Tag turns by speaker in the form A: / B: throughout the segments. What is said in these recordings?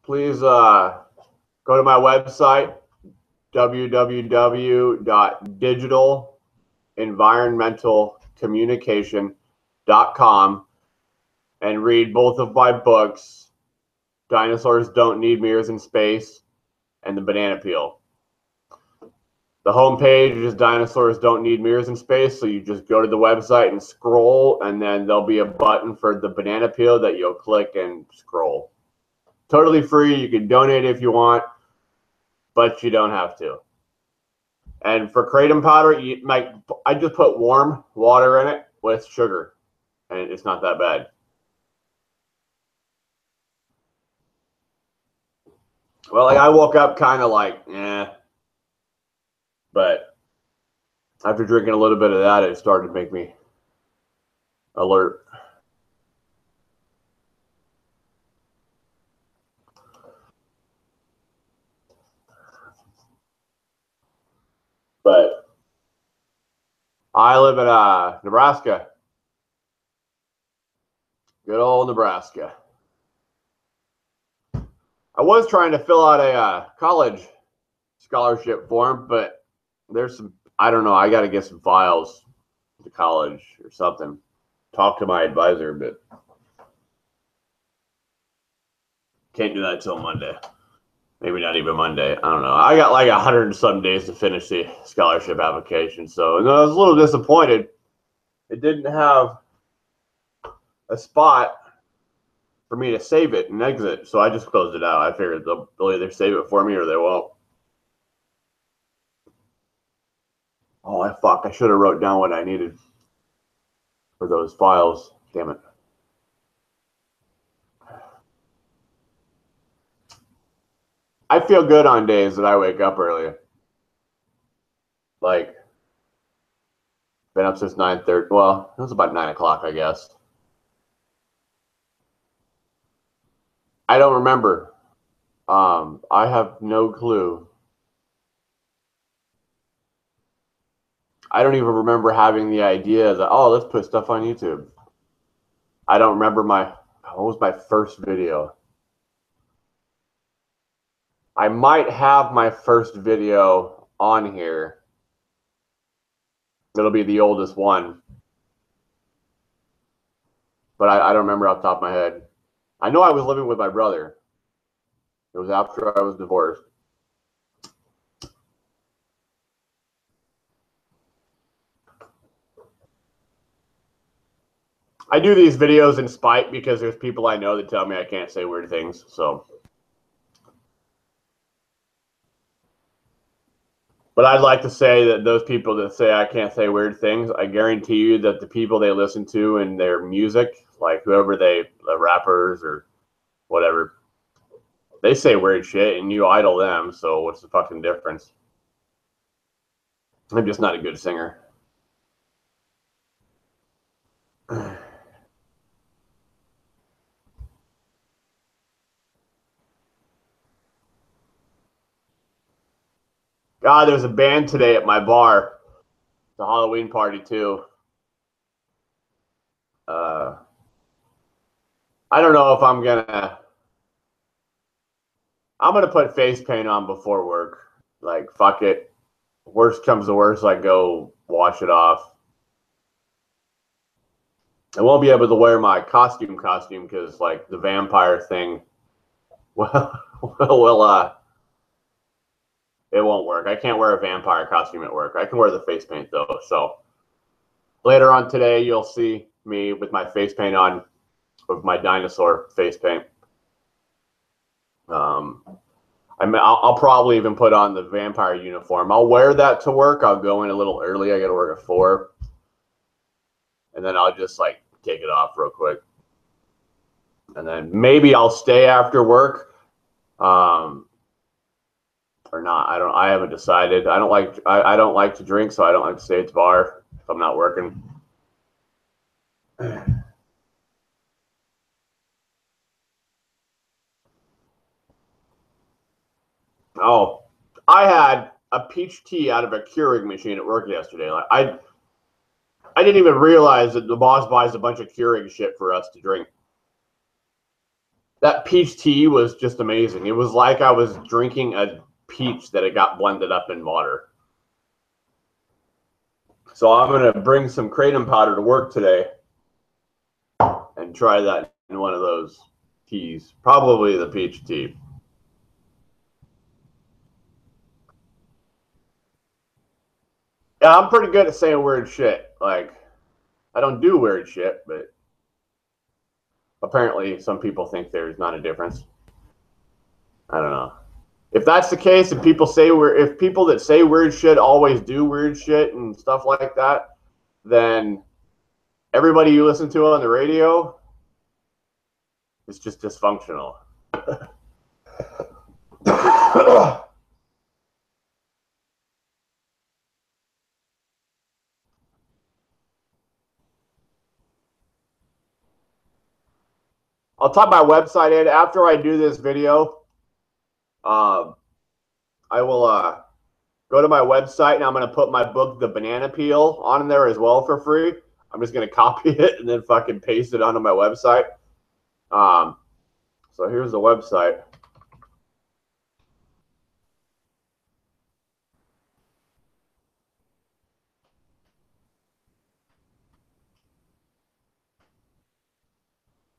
A: please go to my website, www.digitalenvironmentalcommunication.com, and read both of my books, Dinosaurs Don't Need Mirrors in Space and The Banana Peel. The homepage is Dinosaurs Don't Need Mirrors in Space, so you just go to the website and scroll, and then there'll be a button for The Banana Peel that you'll click and scroll. Totally free. You can donate if you want, but you don't have to. And for kratom powder, I just put warm water in it with sugar, and it's not that bad. Well, like I woke up kind of like, but after drinking a little bit of that, it started to make me alert. But I live in Nebraska. Good old Nebraska. I was trying to fill out a college scholarship form, but there's some, I don't know, I got to get some files to college or something. Talk to my advisor, but can't do that till Monday. Maybe not even Monday. I don't know. I got like 100 and some days to finish the scholarship application. So I was a little disappointed. It didn't have a spot for me to save it and exit. So I just closed it out. I figured they'll either save it for me or they won't. Oh, I should have wrote down what I needed for those files. Damn it. I feel good on days that I wake up early. Like, been up since 9:30. Well, it was about 9 o'clock, I guess. I don't remember. I have no clue. I don't even remember having the idea that, oh, let's put stuff on YouTube. I don't remember what was my first video? I might have my first video on here. It'll be the oldest one. But I don't remember off the top of my head. I know I was living with my brother. It was after I was divorced. I do these videos in spite because there's people I know that tell me I can't say weird things. So, but I'd like to say that those people that say I can't say weird things, I guarantee you that the people they listen to and their music, like whoever the rappers or whatever, they say weird shit and you idol them. So what's the fucking difference? I'm just not a good singer. God, there's a band today at my bar. It's a Halloween party too. I don't know if I'm gonna put face paint on before work. Like, fuck it. Worst comes to worst, I go wash it off. I won't be able to wear my costume because, like, the vampire thing, well, it won't work. I can't wear a vampire costume at work. I can wear the face paint, though. So later on today, you'll see me with my face paint on, with my dinosaur face paint. I'll probably even put on the vampire uniform. I'll wear that to work. I'll go in a little early. I got to work at 4. And then I'll just, like, take it off real quick. And then maybe I'll stay after work. Or not. I haven't decided. I don't like to drink, so I don't like to stay at the bar if I'm not working. Oh, I had a peach tea out of a Keurig machine at work yesterday. Like, I didn't even realize that the boss buys a bunch of Keurig shit for us to drink. That peach tea was just amazing. It was like I was drinking a peach that had got blended up in water. So I'm going to bring some kratom powder to work today and try that in one of those teas. Probably the peach tea. Yeah, I'm pretty good at saying weird shit. Like, I don't do weird shit, but apparently some people think there's not a difference. I don't know. If that's the case, and if people that say weird shit always do weird shit and stuff like that, then everybody you listen to on the radio is just dysfunctional. I'll type my website in after I do this video. I will go to my website and I'm going to put my book, The Banana Peel, on there as well for free. I'm just going to copy it and then fucking paste it onto my website. So here's the website.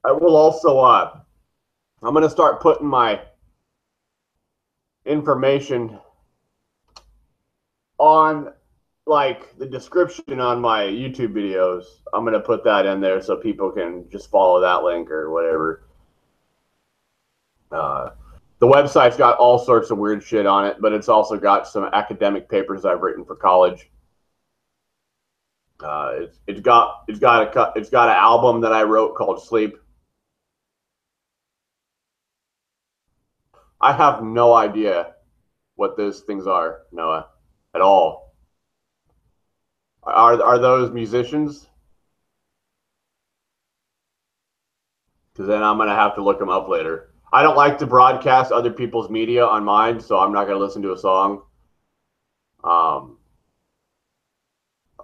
A: I will also, I'm going to start putting my information on like the description on my YouTube videos. I'm going to put that in there so people can just follow that link or whatever. The website's got all sorts of weird shit on it, but it's also got some academic papers I've written for college. It's got an album that I wrote called Sleep. I have no idea what those things are, Noah, at all. Are those musicians? Because then I'm gonna have to look them up later. I don't like to broadcast other people's media on mine, so I'm not gonna listen to a song while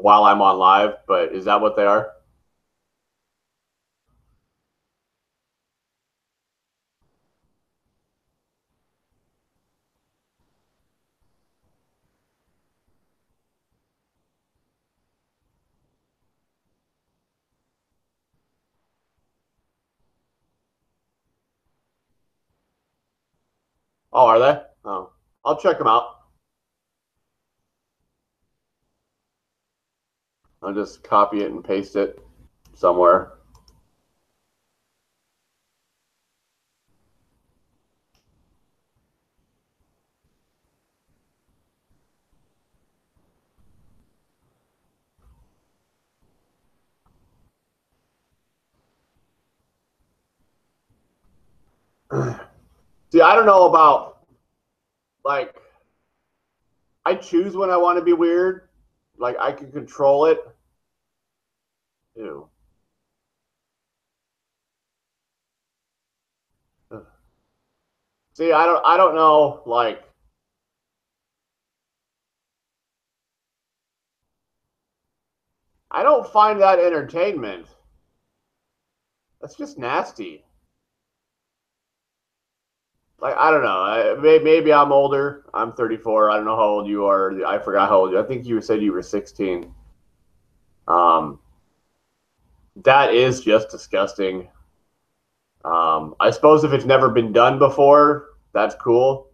A: I'm on live. But is that what they are? Oh, are they? Oh, I'll check them out. I'll just copy it and paste it somewhere. See, I don't know about, like, I choose when I want to be weird. Like, I can control it. Ew. See, I don't know, like, I don't find that entertainment. That's just nasty. Like, I don't know. Maybe I'm older. I'm 34. I don't know how old you are. I forgot how old you are. I think you said you were 16. That is just disgusting. I suppose if it's never been done before, that's cool.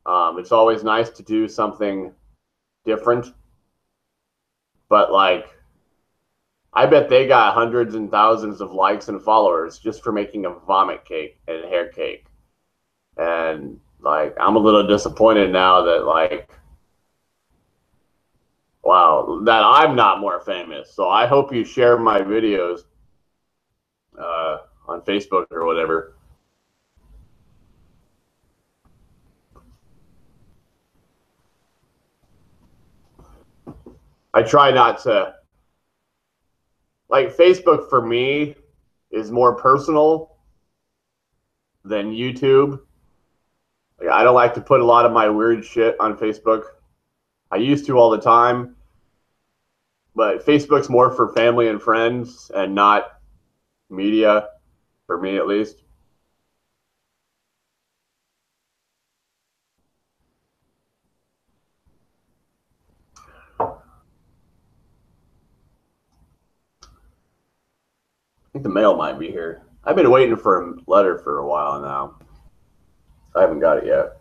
A: It's always nice to do something different. But, like, I bet they got hundreds and thousands of likes and followers just for making a vomit cake and a hair cake. And, like, I'm a little disappointed now that, like, wow, that I'm not more famous. So I hope you share my videos on Facebook or whatever. I try not to, like, Facebook for me is more personal than YouTube. Like, I don't like to put a lot of my weird shit on Facebook. I used to all the time, but Facebook's more for family and friends and not media, for me at least. think the mail might be here. I've been waiting for a letter for a while now. I haven't got it yet.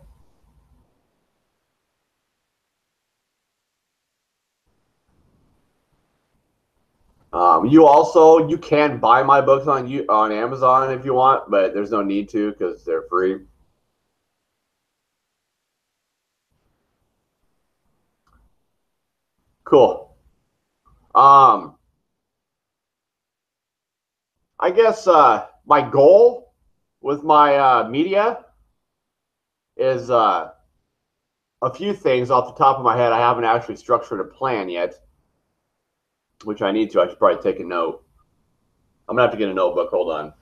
A: You can buy my books on Amazon if you want, but there's no need to because they're free. Cool. I guess my goal with my media is a few things off the top of my head. I haven't actually structured a plan yet, which I need to. I should probably take a note. I'm gonna have to get a notebook. Hold on.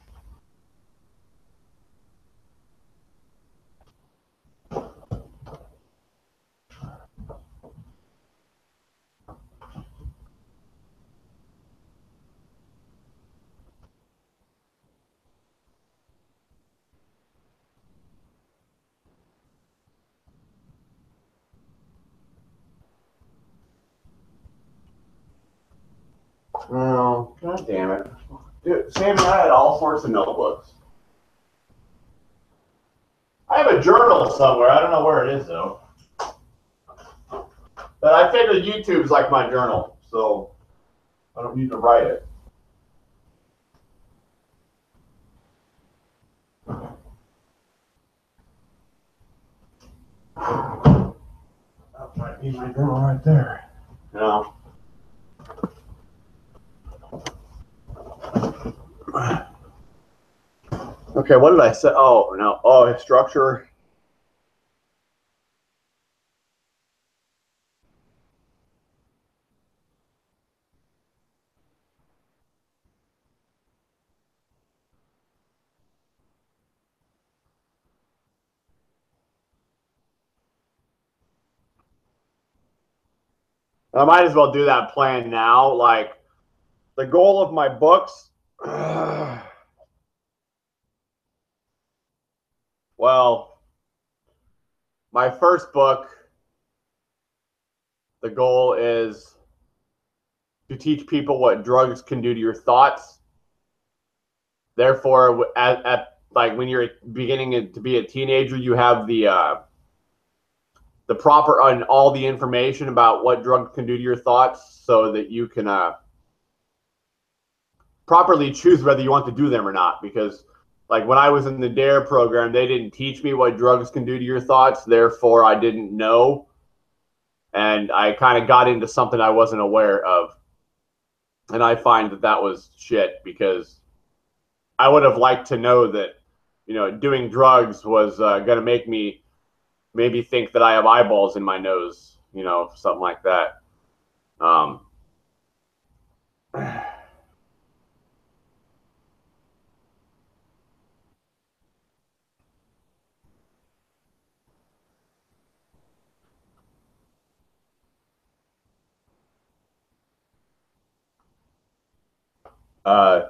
A: Oh, god damn it. Dude, Sammy, I had all sorts of notebooks. I have a journal somewhere. I don't know where it is, though. But I figured YouTube's like my journal, so I don't need to write it. That might be my journal right there. No. Okay, what did I say? Oh, no. Oh, structure. I might as well do that plan now. Like, the goal of my books. Well, my first book, the goal is to teach people what drugs can do to your thoughts. Therefore, at like when you're beginning to be a teenager, you have the proper and all the information about what drugs can do to your thoughts, so that you can properly choose whether you want to do them or not. Because like when I was in the DARE program, they didn't teach me what drugs can do to your thoughts. Therefore, I didn't know, and I kind of got into something I wasn't aware of. And I find that that was shit, because I would have liked to know that, doing drugs was going to make me maybe think that I have eyeballs in my nose, something like that. Um, uh,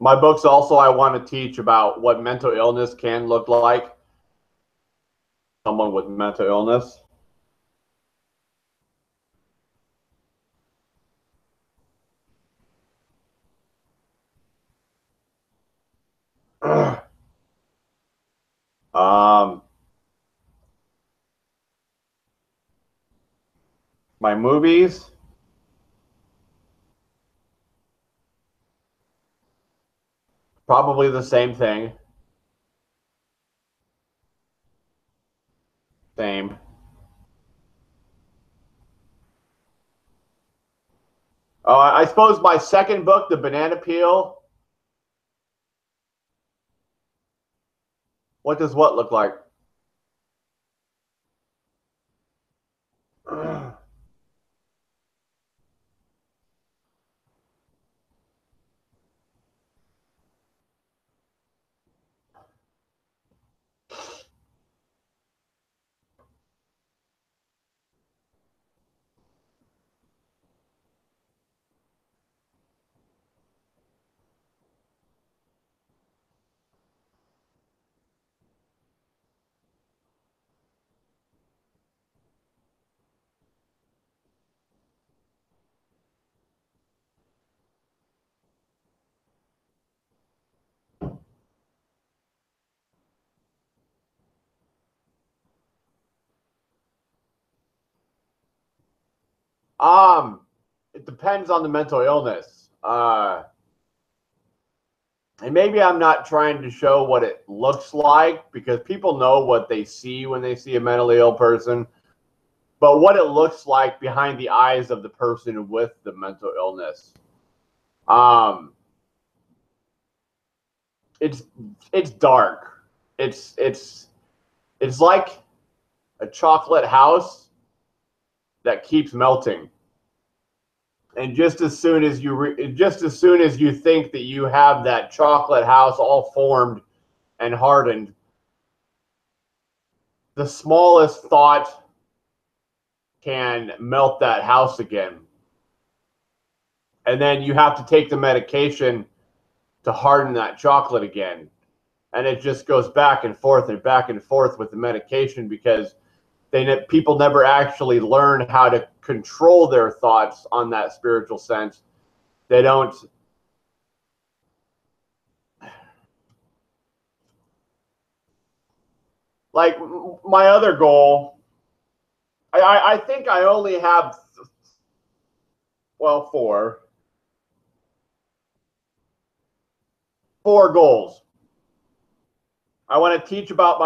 A: my books also, I want to teach about what mental illness can look like. Someone with mental illness. um, my movies. Probably the same thing. Same. I suppose my second book, The Banana Peel. What does what look like? It depends on the mental illness. And maybe I'm not trying to show what it looks like, because people know what they see when they see a mentally ill person, but what it looks like behind the eyes of the person with the mental illness. It's dark. It's like a chocolate house that keeps melting. And just as soon as you think that you have that chocolate house all formed and hardened, the smallest thought can melt that house again. And then you have to take the medication to harden that chocolate again. And it just goes back and forth with the medication, because people never actually learn how to control their thoughts on that spiritual sense. They don't. Like my other goal, I think I only have, well, four goals. I want to teach about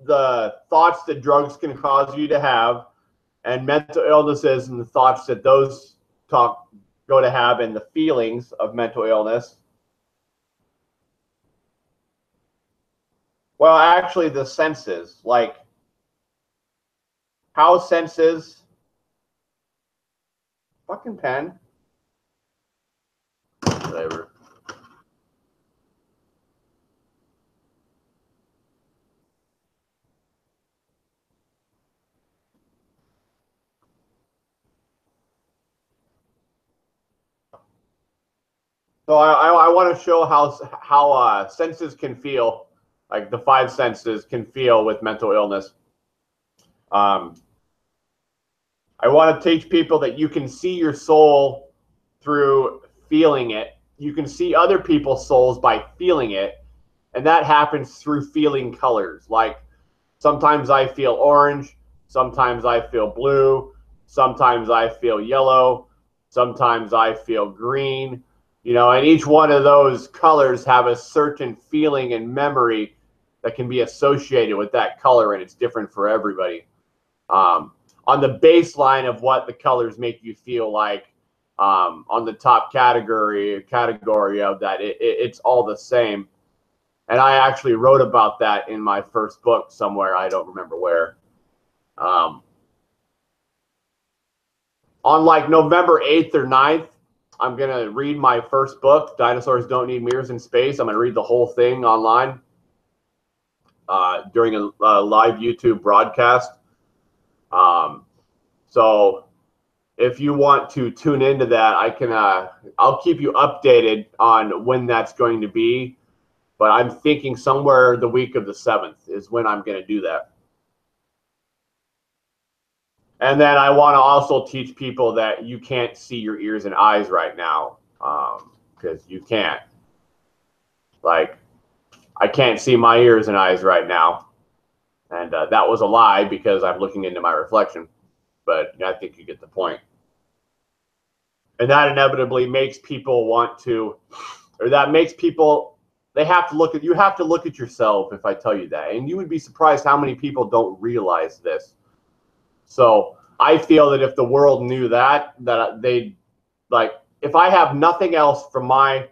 A: the thoughts that drugs can cause you to have, and mental illnesses, and the thoughts that those go to have, and the feelings of mental illness. Well, actually, the senses, like how senses. Fucking pen. Whatever. So I want to show how senses can feel, like the five senses can feel with mental illness. I want to teach people that you can see your soul through feeling it. You can see other people's souls by feeling it, and that happens through feeling colors. Like sometimes I feel orange, sometimes I feel blue, sometimes I feel yellow, sometimes I feel green. And each one of those colors have a certain feeling and memory that can be associated with that color, and it's different for everybody. On the baseline of what the colors make you feel like, on the top category of that, it's all the same. And I actually wrote about that in my first book somewhere. I don't remember where. On like November 8th or 9th, I'm going to read my first book, Dinosaurs Don't Need Mirrors in Space. I'm going to read the whole thing online during a live YouTube broadcast. So if you want to tune into that, I'll keep you updated on when that's going to be. But I'm thinking somewhere the week of the 7th is when I'm going to do that. And then I want to also teach people that you can't see your ears and eyes right now, because you can't. Like, I can't see my ears and eyes right now. And that was a lie, because I'm looking into my reflection. But I think you get the point. And that inevitably makes people want to, or that makes people, you have to look at yourself, if I tell you that. And you would be surprised how many people don't realize this. So I feel that if the world knew that they'd, like, if I have nothing else from my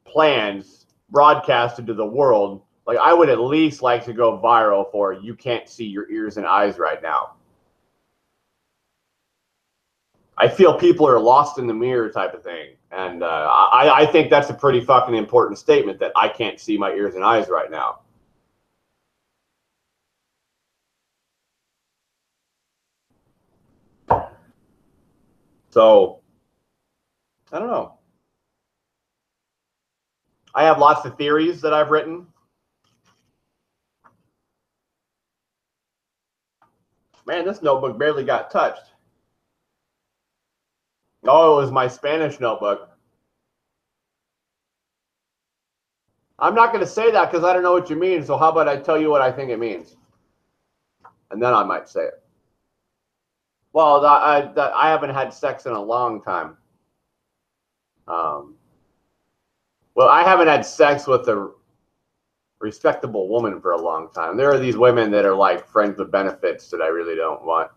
A: plans broadcasted to the world, like, I would at least like to go viral for "you can't see your ears and eyes right now." I feel people are lost in the mirror type of thing. And I think that's a pretty fucking important statement, that I can't see my ears and eyes right now. So, I don't know. I have lots of theories that I've written. Man, this notebook barely got touched. Oh, it was my Spanish notebook. I'm not going to say that because I don't know what you mean. So how about I tell you what I think it means? And then I might say it. Well, I haven't had sex in a long time. Well, I haven't had sex with a respectable woman for a long time. There are these women that are like friends with benefits that I really don't want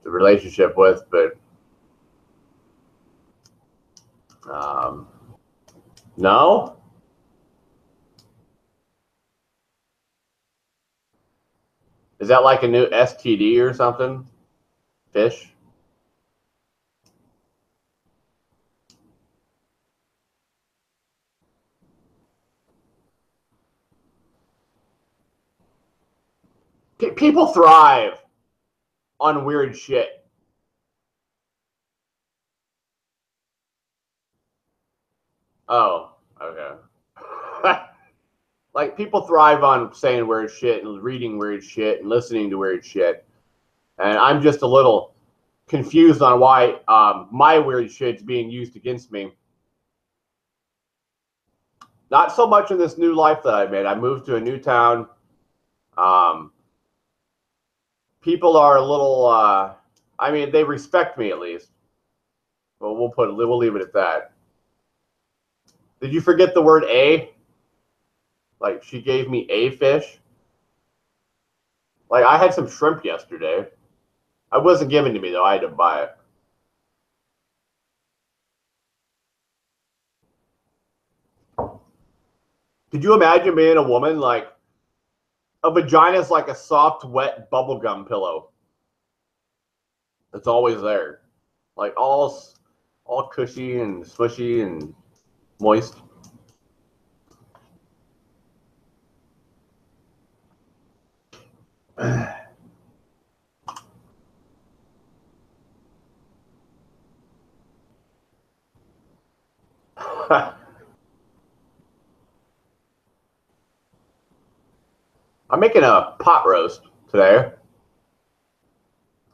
A: the relationship with, but no. Is that like a new STD or something? Fish? People thrive on weird shit. Oh, okay. Like people thrive on saying weird shit and reading weird shit and listening to weird shit. And I'm just a little confused on why my weird shit's being used against me. Not so much in this new life that I made. I moved to a new town. Um, People are a little. I mean, they respect me at least. Well, we'll leave it at that. Did you forget the word a? Like she gave me a fish. Like I had some shrimp yesterday. I wasn't given to me though. I had to buy it. Could you imagine being a woman like a vagina is like a soft, wet bubblegum pillow. It's always there, like all cushy and smushy and moist. I'm making a pot roast today.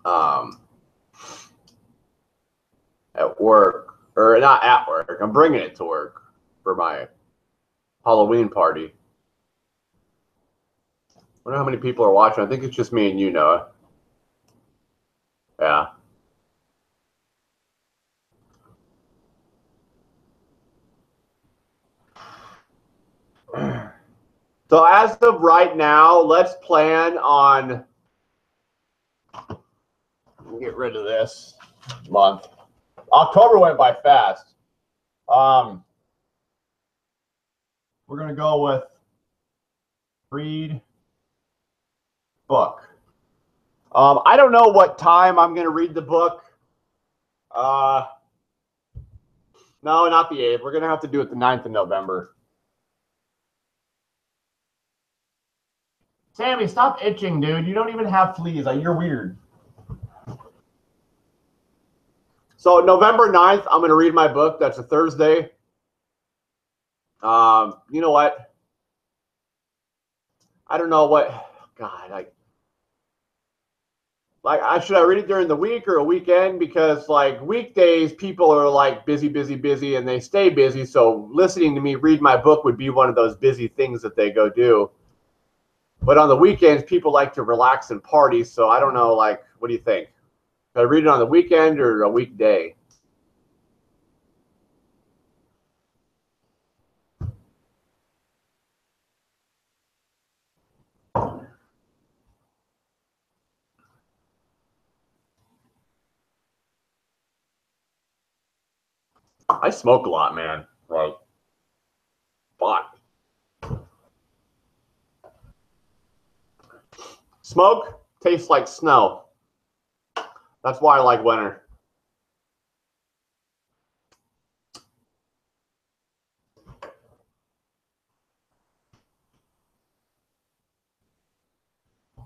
A: Um, at work, or not at work. I'm bringing it to work for my Halloween party. I wonder how many people are watching. I think it's just me and you, Noah. Yeah. So as of right now, let's plan on get rid of this month. October went by fast. We're gonna go with read book. I don't know what time I'm gonna read the book. No, not the 8th. We're gonna have to do it the 9th of November. Sammy, stop itching, dude. You don't even have fleas. You're weird. So November 9th, I'm gonna read my book. That's a Thursday. You know what? I don't know what. God, should I read it during the week or a weekend? Because like weekdays, people are like busy, busy, busy, and they stay busy. So listening to me read my book would be one of those busy things that they go do. But on the weekends, people like to relax and party. So I don't know. Like, what do you think? Should I read it on the weekend or a weekday? I smoke a lot, man. Like, fuck. Smoke tastes like snow. That's why I like winter.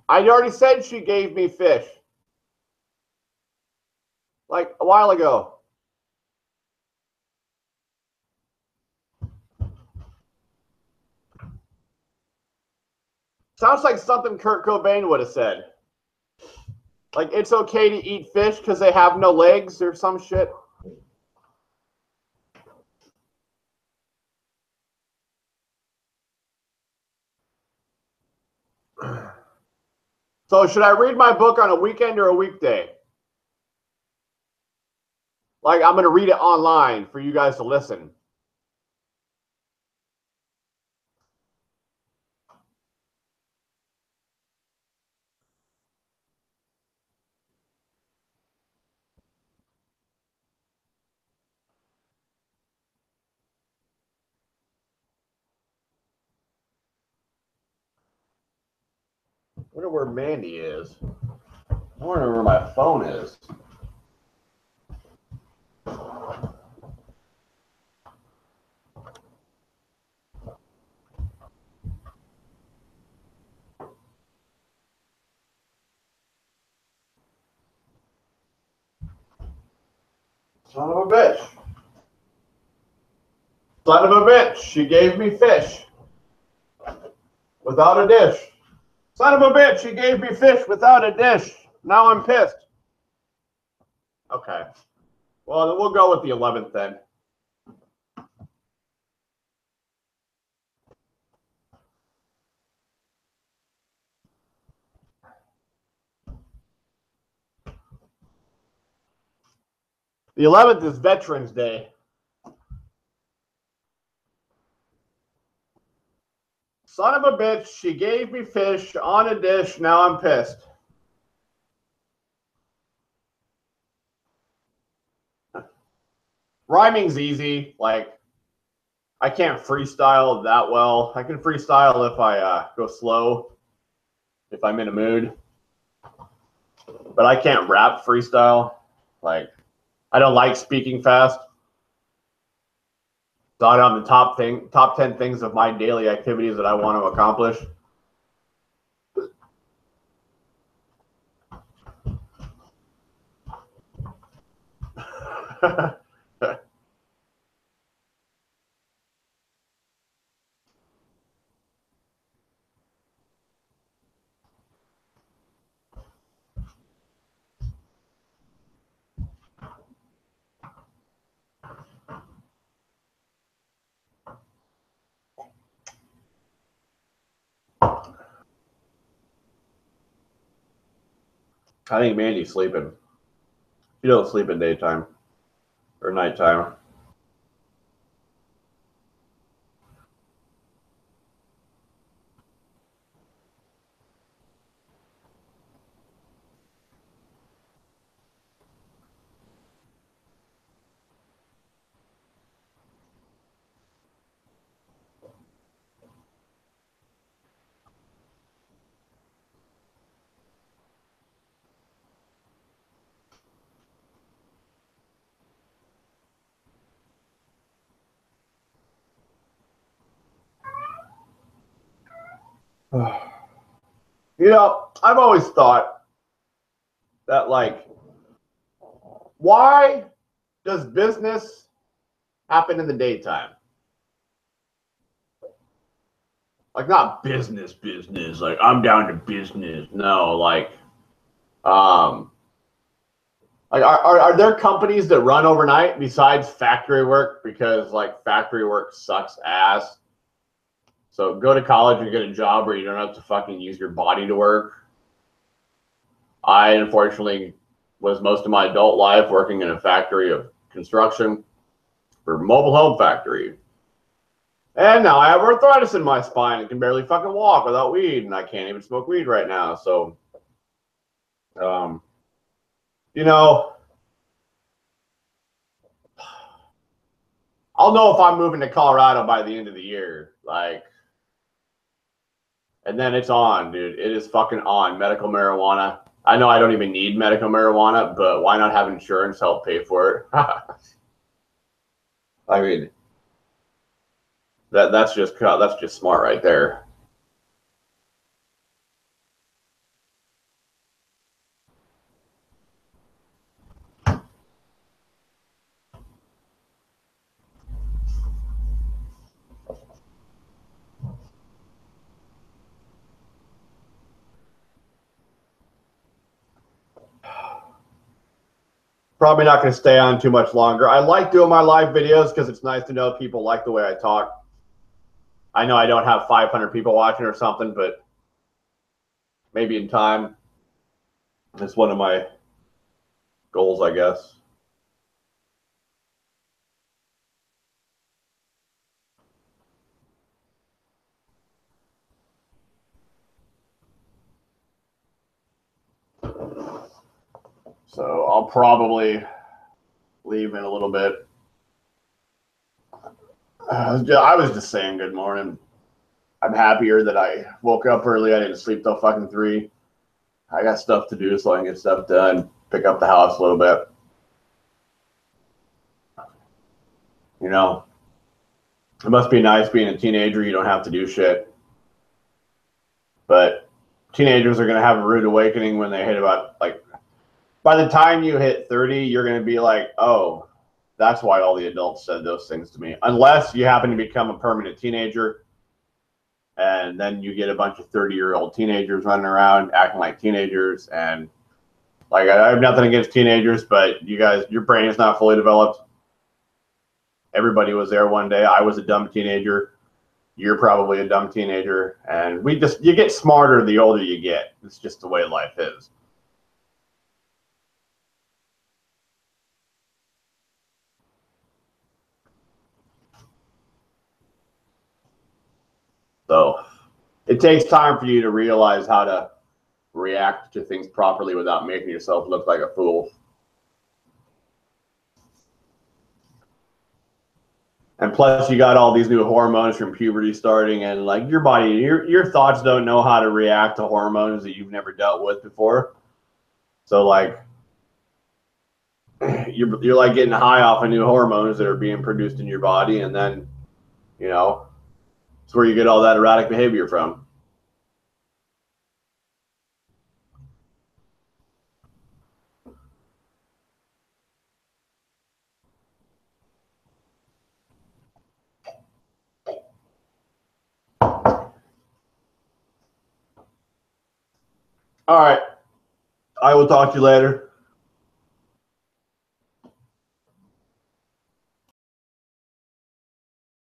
A: I already said she gave me fish. Like a while ago. Sounds like something Kurt Cobain would have said. Like it's okay to eat fish because they have no legs or some shit. So should I read my book on a weekend or a weekday? Like, I'm going to read it online for you guys to listen. I wonder where Mandy is. I wonder where my phone is. Son of a bitch. Son of a bitch. She gave me fish without a dish. Son of a bitch. She gave me fish without a dish. Now I'm pissed. Okay. Well, then we'll go with the 11th then. The 11th is Veterans Day. Son of a bitch, she gave me fish on a dish. Now I'm pissed. Rhyming's easy. Like, I can't freestyle that well. I can freestyle if I go slow, if I'm in a mood. But I can't rap freestyle. Like, I don't like speaking fast. It's not on the top 10 things of my daily activities that I want to accomplish. I think Mandy's sleeping. She don't sleep in daytime or nighttime. You know, I've always thought that, like, why does business happen in the daytime? Like, not business, like I'm down to business. No, like are there companies that run overnight besides factory work? Because, like, factory work sucks ass. So go to college and get a job where you don't have to fucking use your body to work. I, unfortunately, was most of my adult life working in a factory of construction for a mobile home factory. And now I have arthritis in my spine and can barely fucking walk without weed, and I can't even smoke weed right now. So, you know, I'll know if I'm moving to Colorado by the end of the year. Like, and then it's on, dude. It is fucking on. Medical marijuana. I know I don't even need medical marijuana, but why not have insurance help pay for it? I mean, that's just smart right there. Probably not going to stay on too much longer. I like doing my live videos because it's nice to know people like the way I talk. I know I don't have 500 people watching or something, but maybe in time. It's one of my goals, I guess. So I'll probably leave in a little bit. I was just saying good morning. I'm happier that I woke up early. I didn't sleep till fucking 3. I got stuff to do so I can get stuff done, pick up the house a little bit. You know, it must be nice being a teenager. You don't have to do shit. But teenagers are going to have a rude awakening when they hit about, like, by the time you hit 30, you're going to be like, oh, that's why all the adults said those things to me. Unless you happen to become a permanent teenager, and then you get a bunch of 30-year-old teenagers running around acting like teenagers. And like, I have nothing against teenagers, but you guys, your brain is not fully developed. Everybody was there one day. I was a dumb teenager. You're probably a dumb teenager. And you get smarter the older you get. It's just the way life is. So it takes time for you to realize how to react to things properly without making yourself look like a fool. And plus, you got all these new hormones from puberty starting, and like your body, your thoughts don't know how to react to hormones that you've never dealt with before. So like, you're like getting high off of new hormones that are being produced in your body, and then, you know, it's where you get all that erratic behavior from. All right, I will talk to you later.